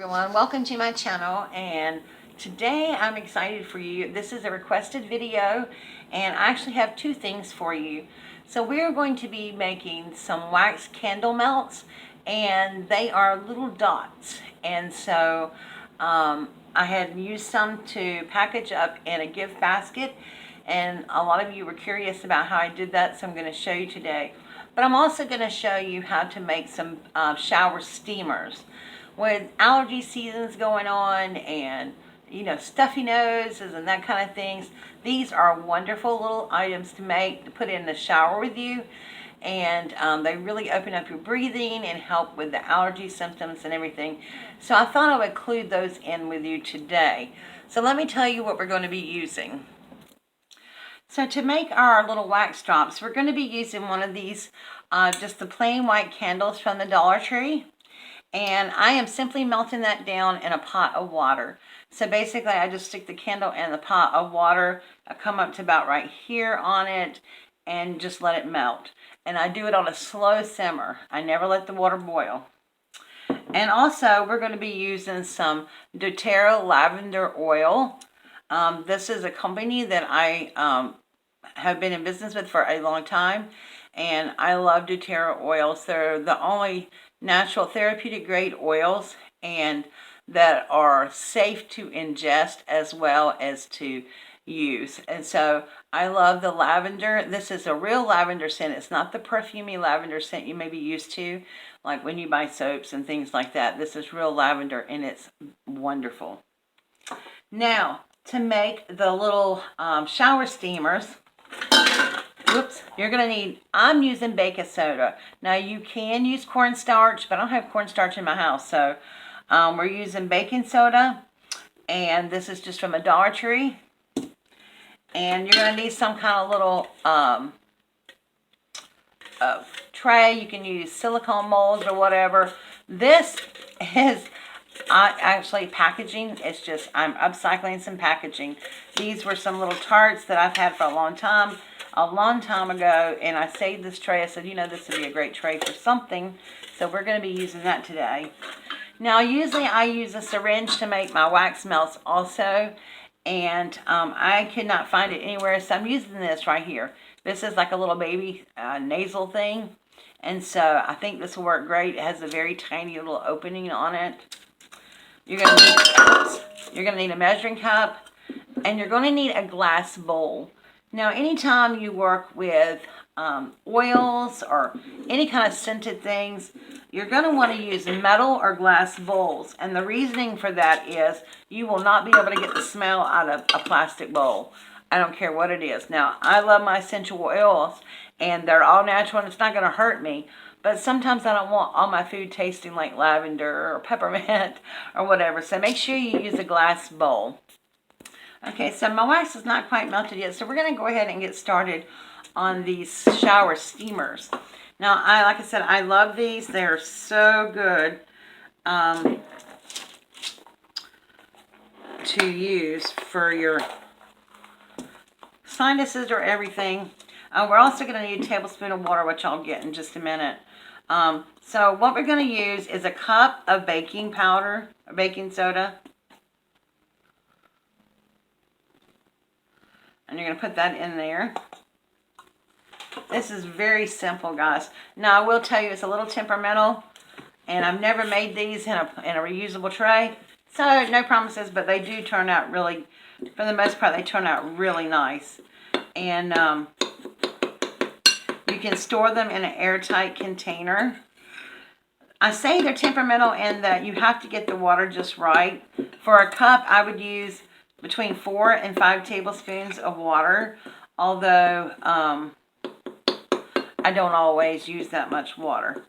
Everyone, welcome to my channel, and today I'm excited for you. This is a requested video and I actually have two things for you. So we're going to be making some wax candle melts, and they are little dots, and so I had used some to package up in a gift basket, and a lot of you were curious about how I did that, so I'm going to show you today. But I'm also going to show you how to make some shower steamers. With allergy seasons going on and stuffy noses and that kind of things, these are wonderful little items to make to put in the shower with you, and they really open up your breathing and help with the allergy symptoms and everything. So I thought I would include those in with you today. So let me tell you what we're going to be using. So to make our little wax drops, we're going to be using one of these, just the plain white candles from the Dollar Tree. And I am simply melting that down in a pot of water. So basically I just stick the candle in the pot of water. I come up to about right here on it and just let it melt. And I do it on a slow simmer. I never let the water boil. And also we're going to be using some doTERRA lavender oil. This is a company that I have been in business with for a long time, and I love doTERRA oils. They're the only natural therapeutic grade oils and that are safe to ingest as well as to use. And so I love the lavender. This is a real lavender scent. It's not the perfumey lavender scent you may be used to, like when you buy soaps and things like that. This is real lavender, and it's wonderful. Now, to make the little shower steamers, you're going to need, I'm using baking soda. Now you can use cornstarch, but I don't have cornstarch in my house. So we're using baking soda, and this is just from a Dollar Tree. And you're going to need some kind of little tray. You can use silicone molds or whatever. This is actually packaging. It's just, I'm upcycling some packaging. These were some little tarts that I've had for a long time ago, and I saved this tray. I said, this would be a great tray for something, so we're going to be using that today. Now, usually I use a syringe to make my wax melts also, and I could not find it anywhere, so I'm using this right here. This is like a little baby nasal thing, and so I think this will work great. It has a very tiny little opening on it. You're going to need a measuring cup, and you're going to need a glass bowl. Now, anytime you work with oils or any kind of scented things, you're going to want to use metal or glass bowls. And the reasoning for that is you will not be able to get the smell out of a plastic bowl. I don't care what it is. Now, I love my essential oils, and they're all natural, and it's not going to hurt me. But sometimes I don't want all my food tasting like lavender or peppermint or whatever. So make sure you use a glass bowl. Okay, so my wax is not quite melted yet, so we're going to go ahead and get started on these shower steamers. Now, like I said, I love these. They're so good to use for your sinuses or everything. We're also going to need a tablespoon of water, which I'll get in just a minute. So what we're going to use is a cup of baking powder, or baking soda. And you're going to put that in there. This is very simple, guys. Now, I will tell you it's a little temperamental, and I've never made these in a reusable tray. So, no promises, but they do turn out really, for the most part, they turn out really nice. And you can store them in an airtight container. I say they're temperamental in that you have to get the water just right. For a cup, I would use between 4 and 5 tablespoons of water, although I don't always use that much water.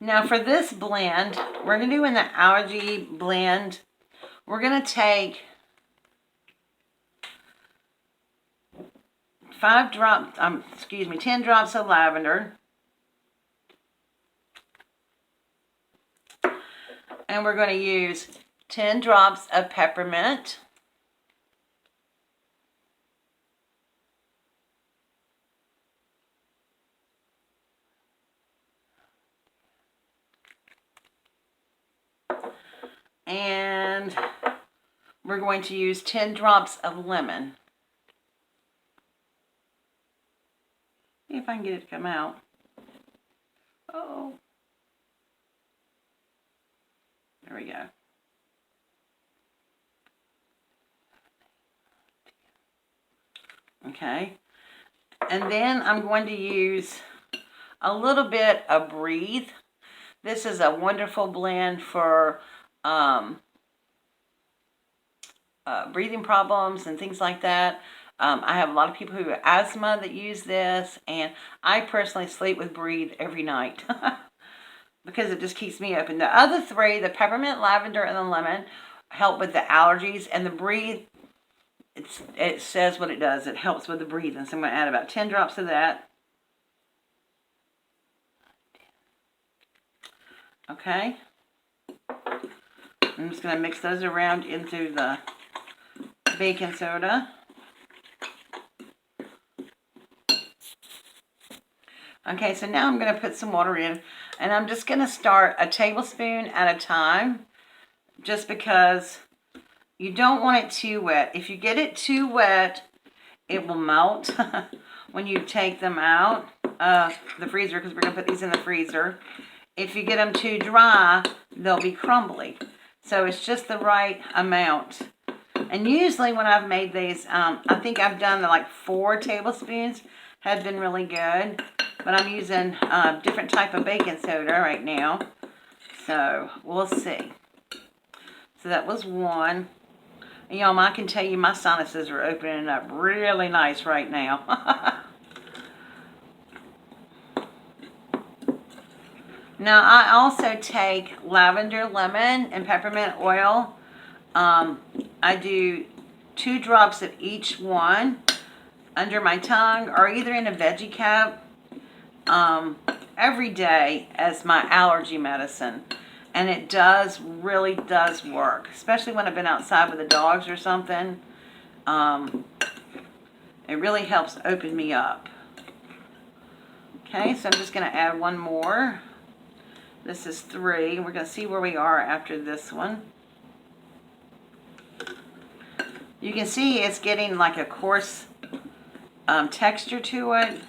Now for this blend, we're going to do in the allergy blend, we're going to take 10 drops of lavender, and we're going to use 10 drops of peppermint, And we're going to use 10 drops of lemon. See if I can get it to come out. Oh. There we go. Okay. And then I'm going to use a little bit of Breathe. This is a wonderful blend for breathing problems and things like that. I have a lot of people who have asthma that use this, and I personally sleep with Breathe every night because it just keeps me open. The other three, the peppermint, lavender, and the lemon, help with the allergies, and the Breathe, it says what it does. It helps with the breathing. So I'm going to add about 10 drops of that. Okay. I'm just going to mix those around into the baking soda. Okay, so now I'm going to put some water in, and I'm just going to start a tablespoon at a time, just because you don't want it too wet. If you get it too wet, it will melt when you take them out of the freezer, because we're going to put these in the freezer. If you get them too dry, they'll be crumbly. So it's just the right amount. And usually when I've made these, I think I've done like 4 tablespoons, have been really good. But I'm using a different type of baking soda right now. So we'll see. So that was one. And y'all, I can tell you my sinuses are opening up really nice right now. Now I also take lavender, lemon, and peppermint oil. I do 2 drops of each one under my tongue, or either in a veggie cap, every day as my allergy medicine. And it really does work, especially when I've been outside with the dogs or something. It really helps open me up. Okay, so I'm just going to add one more. This is 3. We're going to see where we are after this one. You can see it's getting like a coarse texture to it.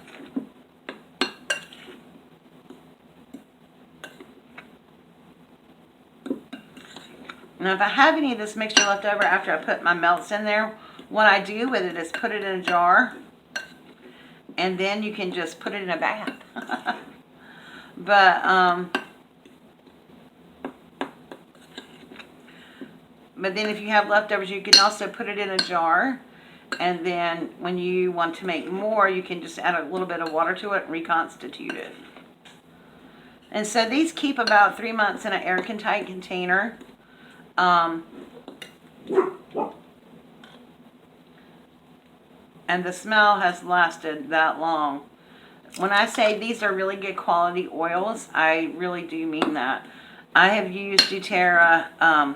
Now, if I have any of this mixture left over after I put my melts in there, what I do with it is put it in a jar, and then you can just put it in a bath. But then if you have leftovers, you can also put it in a jar, and then when you want to make more, you can just add a little bit of water to it and reconstitute it. And so these keep about 3 months in an airtight container. And the smell has lasted that long. When I say these are really good quality oils, I really do mean that. I have used doTERRA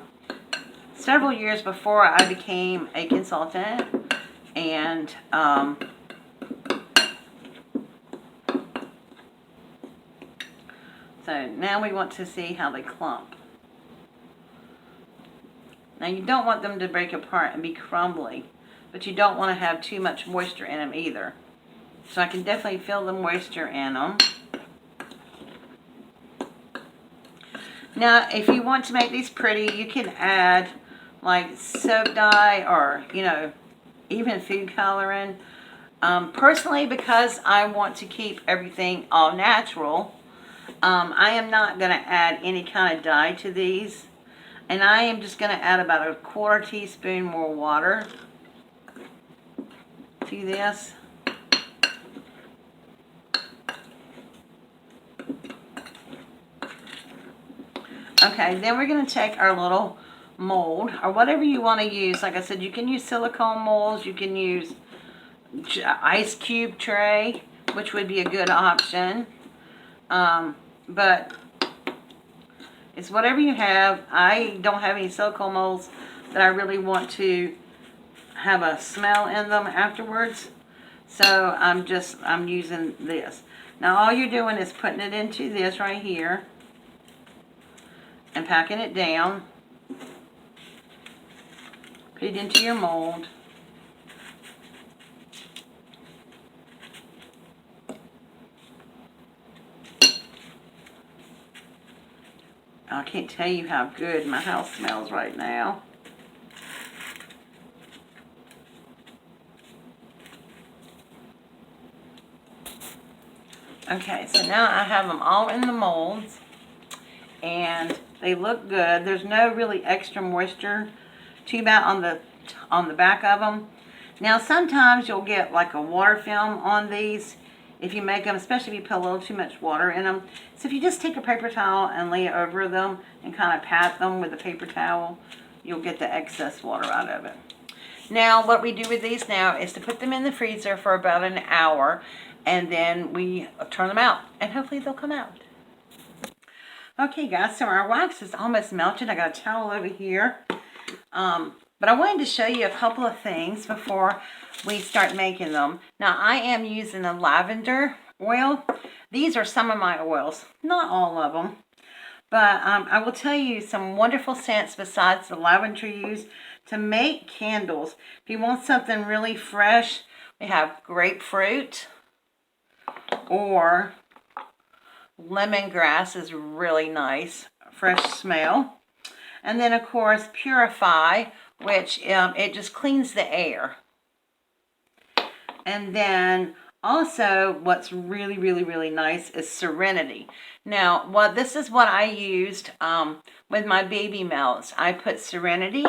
several years before I became a consultant, and so now we want to see how they clump. Now you don't want them to break apart and be crumbly, but you don't want to have too much moisture in them either. So I can definitely feel the moisture in them. Now if you want to make these pretty, you can add like soap dye, or even food coloring. Personally, because I want to keep everything all natural, I am not going to add any kind of dye to these. And I am just going to add about a 1/4 teaspoon more water to this. Okay, then we're going to take our little mold, or whatever you want to use. Like I said, you can use silicone molds, you can use ice cube tray, which would be a good option. But it's whatever you have. I don't have any silicone molds that I really want to have a smell in them afterwards. So I'm using this. Now all you're doing is putting it into this right here and packing it down. Put it into your mold. I can't tell you how good my house smells right now. Okay, so now I have them all in the molds, and they look good. There's no really extra moisture too bad on the back of them. Now sometimes you'll get like a water film on these if you make them, especially if you put a little too much water in them. So if you just take a paper towel and lay it over them and kind of pat them with a paper towel, you'll get the excess water out of it. Now what we do with these now is to put them in the freezer for about an hour, and then we turn them out, and hopefully they'll come out. Okay guys, so our wax is almost melted. I got a towel over here. But I wanted to show you a couple of things before we start making them. Now I am using a lavender oil. These are some of my oils, not all of them. But I will tell you some wonderful scents besides the lavender used to make candles. If you want something really fresh, we have grapefruit, or lemongrass is really nice, fresh smell. And then of course Purify, which it just cleans the air. And then also what's really, really, really nice is Serenity. Now, this is what I used with my baby melts. I put Serenity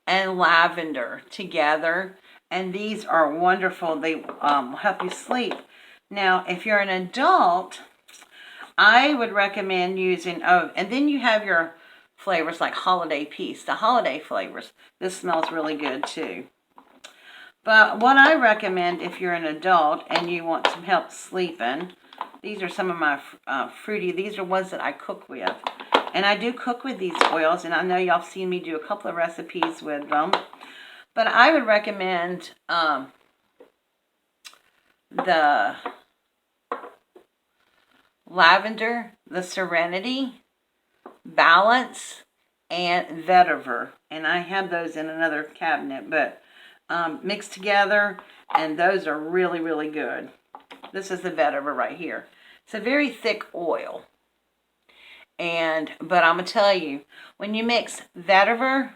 and lavender together, and these are wonderful. They help you sleep. Now, if you're an adult, I would recommend using, and then you have your flavors like Holiday Peace, the holiday flavors. This smells really good too. But what I recommend if you're an adult and you want some help sleeping, these are some of my fruity, these are ones that I cook with. And I do cook with these oils, and I know y'all seen me do a couple of recipes with them. But I would recommend the lavender, the Serenity, Balance, and Vetiver. And I have those in another cabinet, but mixed together, and those are really, really good. This is the Vetiver right here. It's a very thick oil. But I'm going to tell you, when you mix Vetiver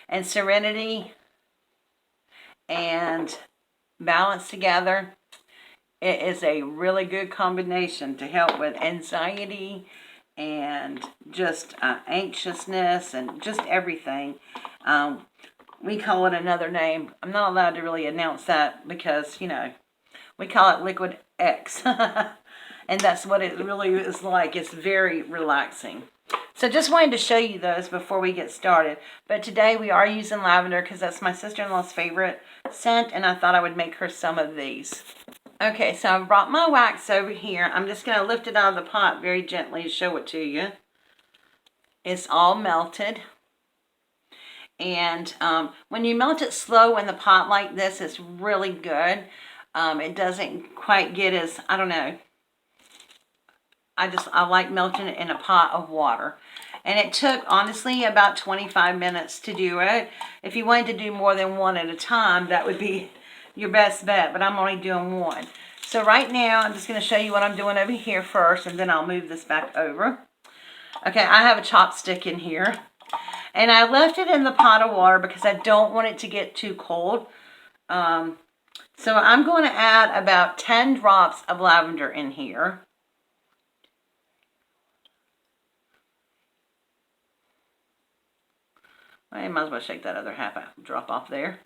and Serenity and Balance together, it is a really good combination to help with anxiety and just anxiousness and just everything. We call it another name. I'm not allowed to really announce that because, you know, we call it Liquid X. And that's what it really is like. It's very relaxing. So just wanted to show you those before we get started. But today we are using lavender because that's my sister-in-law's favorite scent, and I thought I would make her some of these. Okay, so I've brought my wax over here. I'm just going to lift it out of the pot very gently to show it to you. It's all melted. And when you melt it slow in the pot like this, it's really good. It doesn't quite get as, I don't know. I like melting it in a pot of water. And it took, honestly, about 25 minutes to do it. If you wanted to do more than one at a time, that would be your best bet. But I'm only doing one. So right now, I'm just going to show you what I'm doing over here first, and then I'll move this back over. Okay, I have a chopstick in here. And I left it in the pot of water because I don't want it to get too cold. So I'm going to add about 10 drops of lavender in here. I might as well shake that other half drop off there.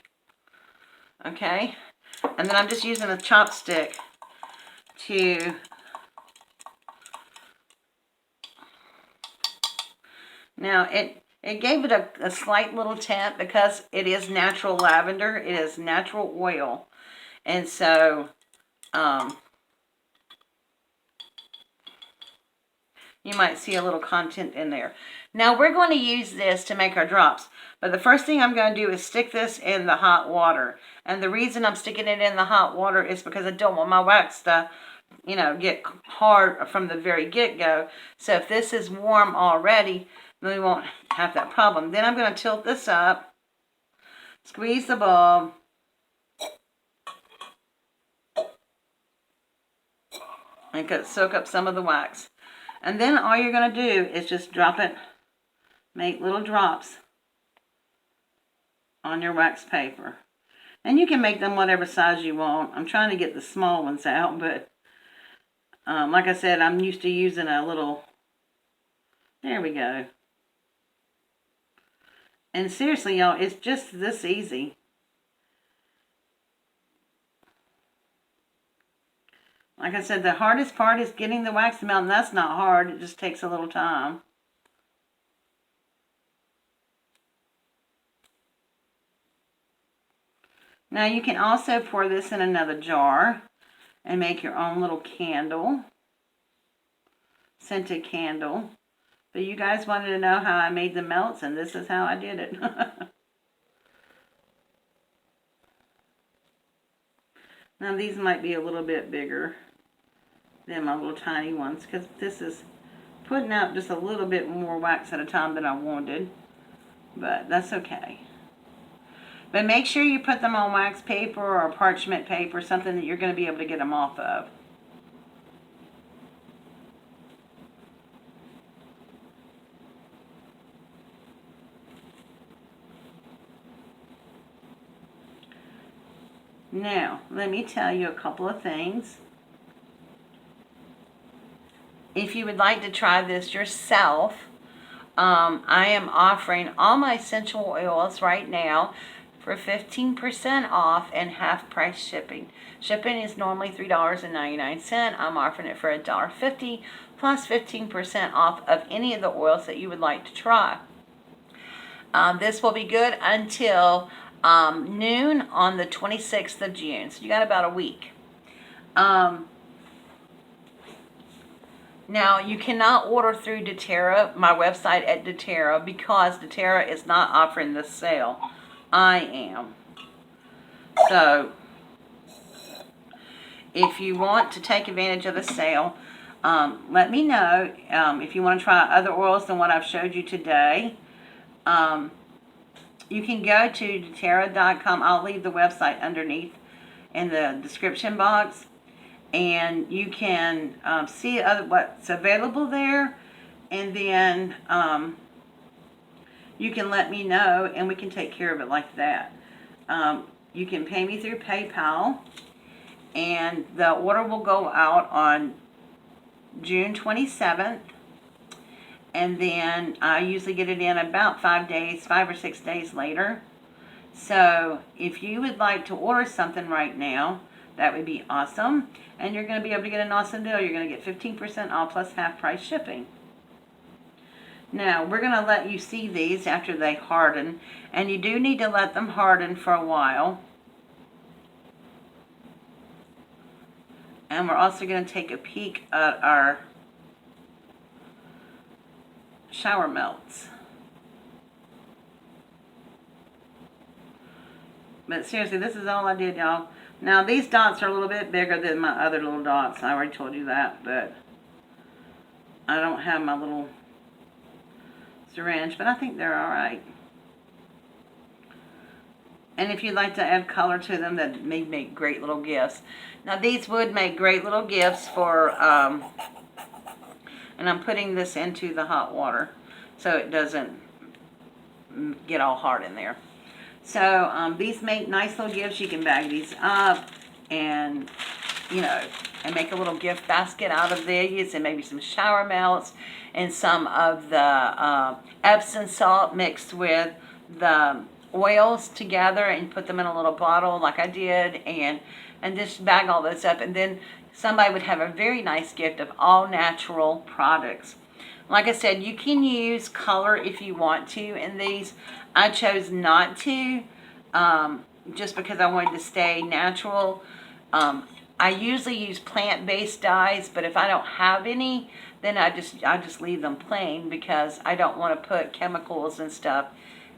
Okay. And then I'm just using a chopstick to now it gave it a slight little tint because it is natural lavender. It is natural oil. And so you might see a little content in there. Now we're going to use this to make our drops. But the first thing I'm going to do is stick this in the hot water. And the reason I'm sticking it in the hot water is because I don't want my wax to, you know, get hard from the very get-go. So if this is warm already, then we won't have that problem. Then I'm going to tilt this up Squeeze the bulb. And soak up some of the wax. And then all you're going to do is just drop it, make little drops on your wax paper. And you can make them whatever size you want. I'm trying to get the small ones out, but like I said, I'm used to using a little, there we go. And seriously, y'all, it's just this easy. Like I said, the hardest part is getting the wax to melt, and that's not hard. It just takes a little time. Now you can also pour this in another jar and make your own little candle, scented candle. But you guys wanted to know how I made the melts, and this is how I did it. Now these might be a little bit bigger than my little tiny ones, because this is putting out just a little bit more wax at a time than I wanted. But that's okay. But make sure you put them on wax paper or parchment paper, something that you're going to be able to get them off of. Now, let me tell you a couple of things. If you would like to try this yourself, I am offering all my essential oils right now for 15% off and half price shipping. Shipping is normally $3.99. I'm offering it for $1.50 plus 15% off of any of the oils that you would like to try. This will be good until noon on the 26th of June. So you got about a week. Now, you cannot order through doTERRA, my website at doTERRA, because doTERRA is not offering this sale. I am. So, if you want to take advantage of the sale, let me know. If you want to try other oils than what I've showed you today, you can go to doTERRA.com. I'll leave the website underneath in the description box. And you can see what's available there, and then you can let me know, and we can take care of it like that. You can pay me through PayPal, and the order will go out on June 27th, and then I usually get it in about 5 or 6 days later. So if you would like to order something right now, that would be awesome. And you're going to be able to get an awesome deal. You're going to get 15% off plus half price shipping. Now, we're going to let you see these after they harden. And you do need to let them harden for a while. And we're also going to take a peek at our shower melts. But seriously, this is all I did, y'all. Now, these dots are a little bit bigger than my other little dots. I already told you that, but I don't have my little syringe, but I think they're all right. And if you'd like to add color to them, that may make great little gifts. Now, these would make great little gifts for, and I'm putting this into the hot water so it doesn't get all hard in there. So these make nice little gifts. You can bag these up and, and make a little gift basket out of these, and maybe some shower melts and some of the Epsom salt mixed with the oils together, and put them in a little bottle like I did, and just bag all those up. And then somebody would have a very nice gift of all natural products. Like I said, you can use color if you want to in these. I chose not to, just because I wanted to stay natural. I usually use plant-based dyes, but if I don't have any, then I just leave them plain, because I don't want to put chemicals and stuff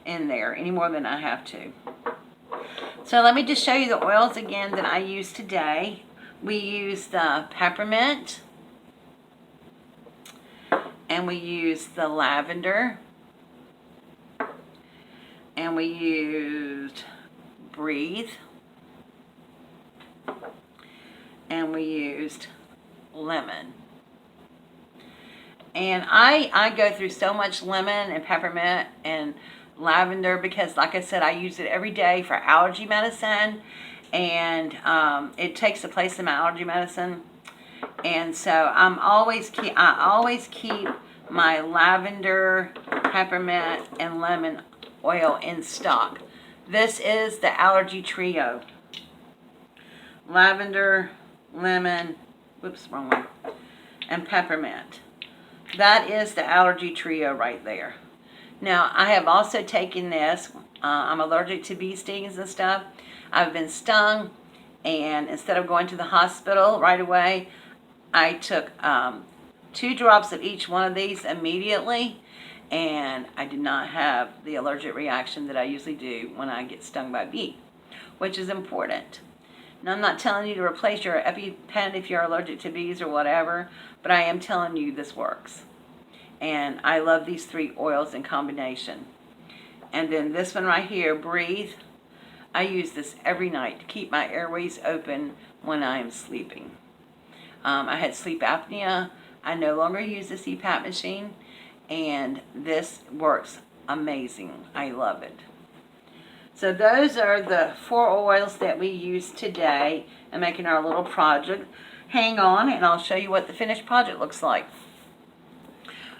in there any more than I have to. So let me just show you the oils again that I used today. We used the peppermint, and we used the lavender, and we used Breathe. And we used lemon. And I go through so much lemon and peppermint and lavender because, like I said, I use it every day for allergy medicine, and it takes the place of my allergy medicine. And so I always keep my lavender, peppermint, and lemon oil in stock. This is the allergy trio: lavender, lemon, whoops, wrong one, and peppermint. That is the allergy trio right there. Now, I have also taken this. I'm allergic to bee stings and stuff. I've been stung, and instead of going to the hospital right away, I took 2 drops of each one of these immediately, and I did not have the allergic reaction that I usually do when I get stung by a bee, which is important. Now, I'm not telling you to replace your EpiPen if you're allergic to bees or whatever, but I am telling you this works. And I love these 3 oils in combination. And then this one right here, Breathe. I use this every night to keep my airways open when I am sleeping. I had sleep apnea. I no longer use the CPAP machine, and this works amazing. I love it. So those are the 4 oils that we used today in making our little project. Hang on, and I'll show you what the finished project looks like.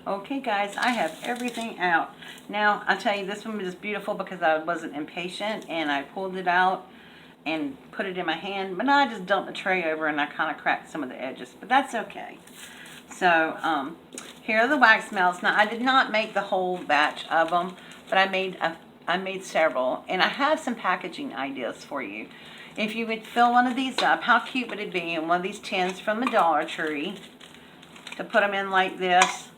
Okay, guys, I have everything out. Now, I'll tell you, this one was beautiful because I wasn't impatient, and I pulled it out and put it in my hand. But now I just dumped the tray over, and I kind of cracked some of the edges, but that's okay. So, here are the wax melts. Now, I did not make the whole batch of them, but I made several, and I have some packaging ideas for you. If you would fill one of these up, how cute would it be in one of these tins from the Dollar Tree to put them in like this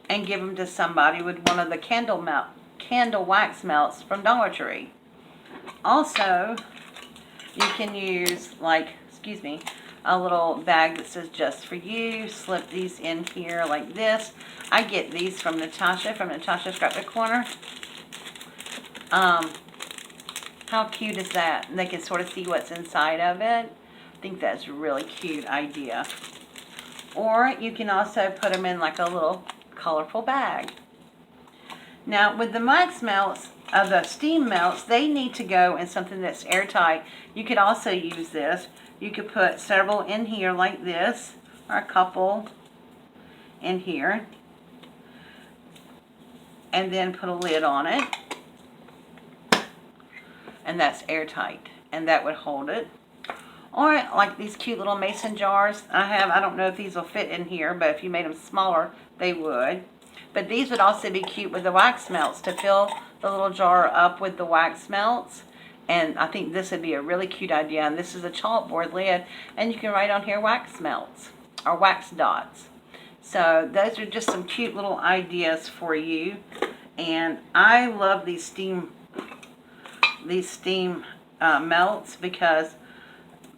and give them to somebody with one of the candle wax melts from Dollar Tree. Also, you can use, like, a little bag that says just for you. Slip these in here like this. I get these from Natasha, Scrapbook Corner. How cute is that? And they can sort of see what's inside of it. I think that's a really cute idea. Or you can also put them in like a little colorful bag. Now, with the wax melts, the steam melts, they need to go in something that's airtight. You could also use this. You could put several in here like this, or a couple in here, and then put a lid on it. And that's airtight, and that would hold it. Or like these cute little mason jars I don't know if these will fit in here, but if you made them smaller, they would. But these would also be cute with the wax melts, to fill the little jar up with the wax melts. And I think this would be a really cute idea. And this is a chalkboard lid, and you can write on here wax melts or wax dots. So those are just some cute little ideas for you. And I love these steam melts because,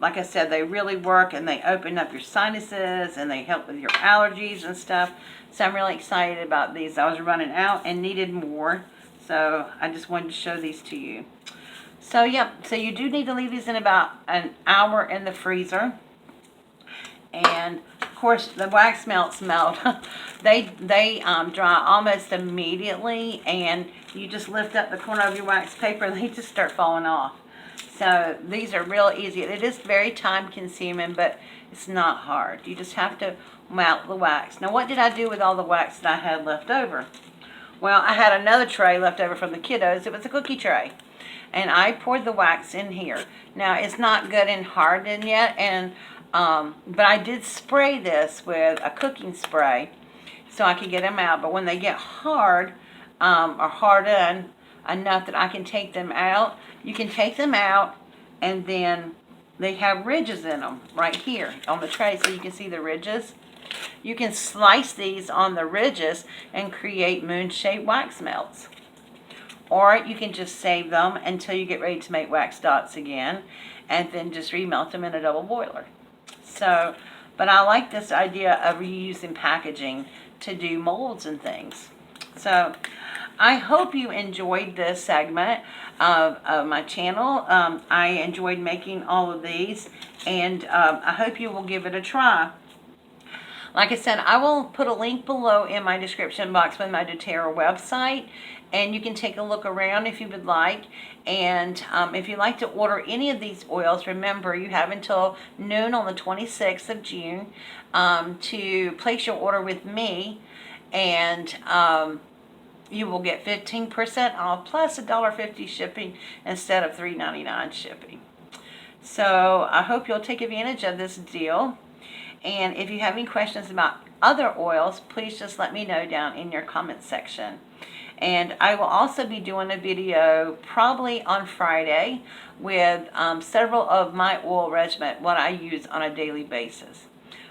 like I said, they really work, and they open up your sinuses, and they help with your allergies and stuff. So I'm really excited about these. I was running out and needed more, so I just wanted to show these to you. So yeah, so you do need to leave these in about an hour in the freezer. And of course, the wax melts melt. they dry almost immediately, and you just lift up the corner of your wax paper, and they just start falling off. So these are real easy. It is very time consuming, but it's not hard. You just have to melt the wax. Now, what did I do with all the wax that I had left over? Well, I had another tray left over from the kiddos. It was a cookie tray. And I poured the wax in here. Now, it's not good and hardened yet, and but I did spray this with a cooking spray so I could get them out. But when they get hard or hardened enough that I can take them out, you can take them out, and then they have ridges in them right here on the tray, so you can see the ridges. You can slice these on the ridges and create moon-shaped wax melts. Or you can just save them until you get ready to make wax dots again, and then just remelt them in a double boiler. So, but I like this idea of reusing packaging to do molds and things. So, I hope you enjoyed this segment of my channel. I enjoyed making all of these, and I hope you will give it a try. Like I said, I will put a link below in my description box with my doTERRA website, and you can take a look around if you would like. And if you'd like to order any of these oils, remember you have until noon on the 26th of June to place your order with me, and you will get 15% off plus $1.50 shipping instead of $3.99 shipping. So I hope you'll take advantage of this deal. And if you have any questions about other oils, please just let me know down in your comment section. And I will also be doing a video probably on Friday with several of my oil regimen, what I use on a daily basis.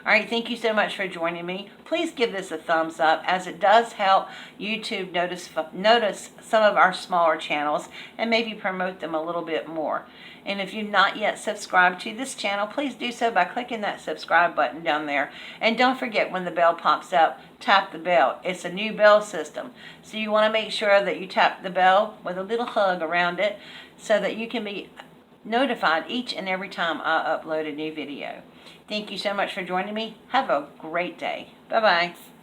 All right, thank you so much for joining me. Please give this a thumbs up, as it does help YouTube notice some of our smaller channels and maybe promote them a little bit more. And if you've not yet subscribed to this channel, please do so by clicking that subscribe button down there. And don't forget, when the bell pops up, tap the bell. It's a new bell system, so you want to make sure that you tap the bell with a little hug around it so that you can be notified each and every time I upload a new video. Thank you so much for joining me. Have a great day. Bye-bye.